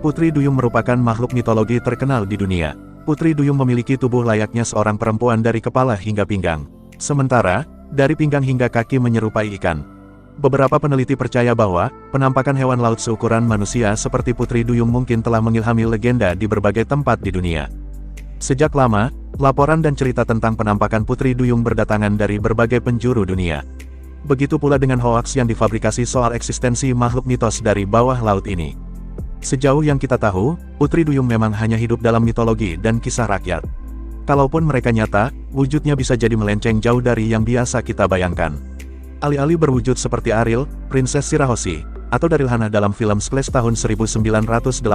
Putri Duyung merupakan makhluk mitologi terkenal di dunia. Putri Duyung memiliki tubuh layaknya seorang perempuan dari kepala hingga pinggang. Sementara, dari pinggang hingga kaki menyerupai ikan. Beberapa peneliti percaya bahwa, penampakan hewan laut seukuran manusia seperti Putri Duyung mungkin telah mengilhami legenda di berbagai tempat di dunia. Sejak lama, laporan dan cerita tentang penampakan Putri Duyung berdatangan dari berbagai penjuru dunia. Begitu pula dengan hoaks yang difabrikasi soal eksistensi makhluk mitos dari bawah laut ini. Sejauh yang kita tahu, Putri Duyung memang hanya hidup dalam mitologi dan kisah rakyat. Kalaupun mereka nyata, wujudnya bisa jadi melenceng jauh dari yang biasa kita bayangkan. Alih-alih berwujud seperti Ariel, Princess Shirahoshi, atau Daryl Hannah dalam film Splash tahun 1984,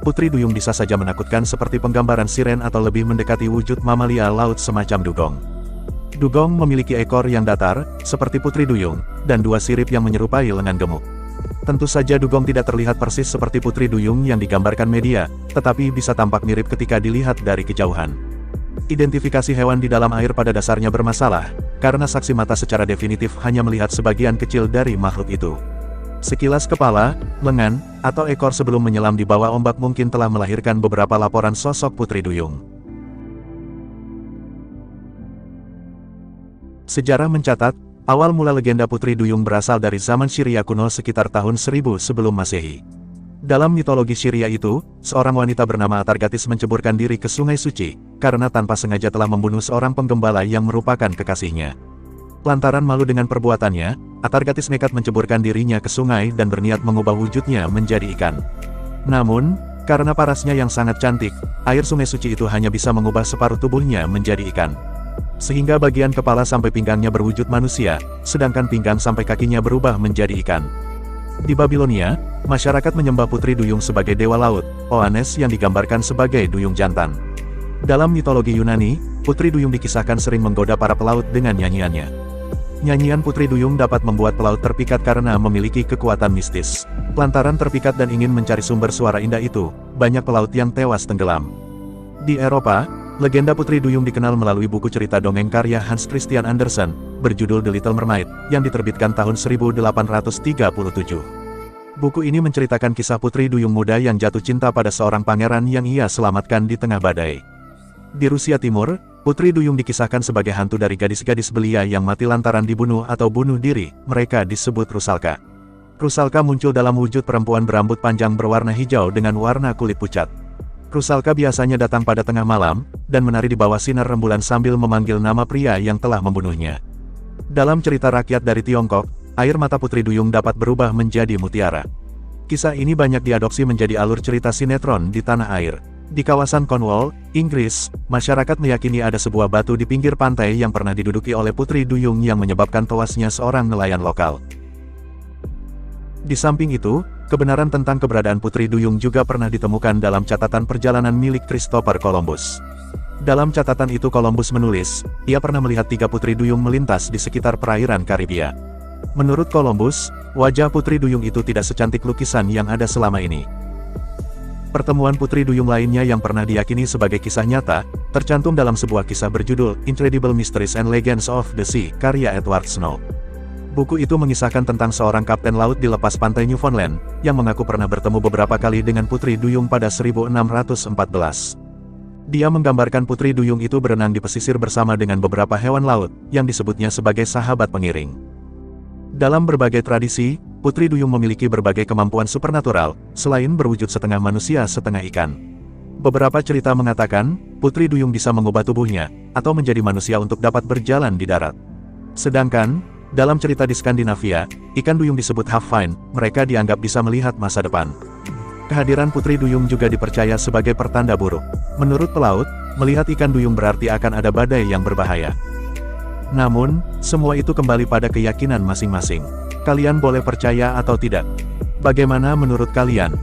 Putri Duyung bisa saja menakutkan seperti penggambaran siren atau lebih mendekati wujud mamalia laut semacam dugong. Dugong memiliki ekor yang datar, seperti Putri Duyung, dan dua sirip yang menyerupai lengan gemuk. Tentu saja dugong tidak terlihat persis seperti Putri Duyung yang digambarkan media, tetapi bisa tampak mirip ketika dilihat dari kejauhan. Identifikasi hewan di dalam air pada dasarnya bermasalah, karena saksi mata secara definitif hanya melihat sebagian kecil dari makhluk itu. Sekilas kepala, lengan, atau ekor sebelum menyelam di bawah ombak mungkin telah melahirkan beberapa laporan sosok Putri Duyung. Sejarah mencatat, awal mula legenda Putri Duyung berasal dari zaman Syria kuno sekitar tahun 1000 sebelum Masehi. Dalam mitologi Syria itu, seorang wanita bernama Atargatis menceburkan diri ke Sungai Suci, karena tanpa sengaja telah membunuh seorang penggembala yang merupakan kekasihnya. Lantaran malu dengan perbuatannya, Atargatis nekat menceburkan dirinya ke sungai dan berniat mengubah wujudnya menjadi ikan. Namun, karena parasnya yang sangat cantik, air Sungai Suci itu hanya bisa mengubah separuh tubuhnya menjadi ikan. Sehingga bagian kepala sampai pinggangnya berwujud manusia, sedangkan pinggang sampai kakinya berubah menjadi ikan. Di Babilonia, masyarakat menyembah Putri Duyung sebagai dewa laut, Oannes yang digambarkan sebagai duyung jantan. Dalam mitologi Yunani, Putri Duyung dikisahkan sering menggoda para pelaut dengan nyanyiannya. Nyanyian Putri Duyung dapat membuat pelaut terpikat karena memiliki kekuatan mistis. Lantaran terpikat dan ingin mencari sumber suara indah itu, banyak pelaut yang tewas tenggelam. Di Eropa, legenda Putri Duyung dikenal melalui buku cerita dongeng karya Hans Christian Andersen, berjudul The Little Mermaid, yang diterbitkan tahun 1837. Buku ini menceritakan kisah Putri Duyung muda yang jatuh cinta pada seorang pangeran yang ia selamatkan di tengah badai. Di Rusia Timur, Putri Duyung dikisahkan sebagai hantu dari gadis-gadis belia yang mati lantaran dibunuh atau bunuh diri, mereka disebut Rusalka. Rusalka muncul dalam wujud perempuan berambut panjang berwarna hijau dengan warna kulit pucat. Rusalka biasanya datang pada tengah malam, dan menari di bawah sinar rembulan sambil memanggil nama pria yang telah membunuhnya. Dalam cerita rakyat dari Tiongkok, air mata Putri Duyung dapat berubah menjadi mutiara. Kisah ini banyak diadopsi menjadi alur cerita sinetron di tanah air. Di kawasan Cornwall, Inggris, masyarakat meyakini ada sebuah batu di pinggir pantai yang pernah diduduki oleh Putri Duyung yang menyebabkan tewasnya seorang nelayan lokal. Di samping itu, kebenaran tentang keberadaan Putri Duyung juga pernah ditemukan dalam catatan perjalanan milik Christopher Columbus. Dalam catatan itu Columbus menulis, ia pernah melihat 3 Putri Duyung melintas di sekitar perairan Karibia. Menurut Columbus, wajah Putri Duyung itu tidak secantik lukisan yang ada selama ini. Pertemuan Putri Duyung lainnya yang pernah diyakini sebagai kisah nyata, tercantum dalam sebuah kisah berjudul Incredible Mysteries and Legends of the Sea, karya Edward Snow. Buku itu mengisahkan tentang seorang kapten laut di lepas pantai Newfoundland, yang mengaku pernah bertemu beberapa kali dengan Putri Duyung pada 1614. Dia menggambarkan Putri Duyung itu berenang di pesisir bersama dengan beberapa hewan laut, yang disebutnya sebagai sahabat pengiring. Dalam berbagai tradisi, Putri Duyung memiliki berbagai kemampuan supernatural, selain berwujud setengah manusia setengah ikan. Beberapa cerita mengatakan, Putri Duyung bisa mengubah tubuhnya, atau menjadi manusia untuk dapat berjalan di darat. Sedangkan, dalam cerita di Skandinavia, ikan duyung disebut Havfine, mereka dianggap bisa melihat masa depan. Kehadiran Putri Duyung juga dipercaya sebagai pertanda buruk. Menurut pelaut, melihat ikan duyung berarti akan ada badai yang berbahaya. Namun, semua itu kembali pada keyakinan masing-masing. Kalian boleh percaya atau tidak. Bagaimana menurut kalian?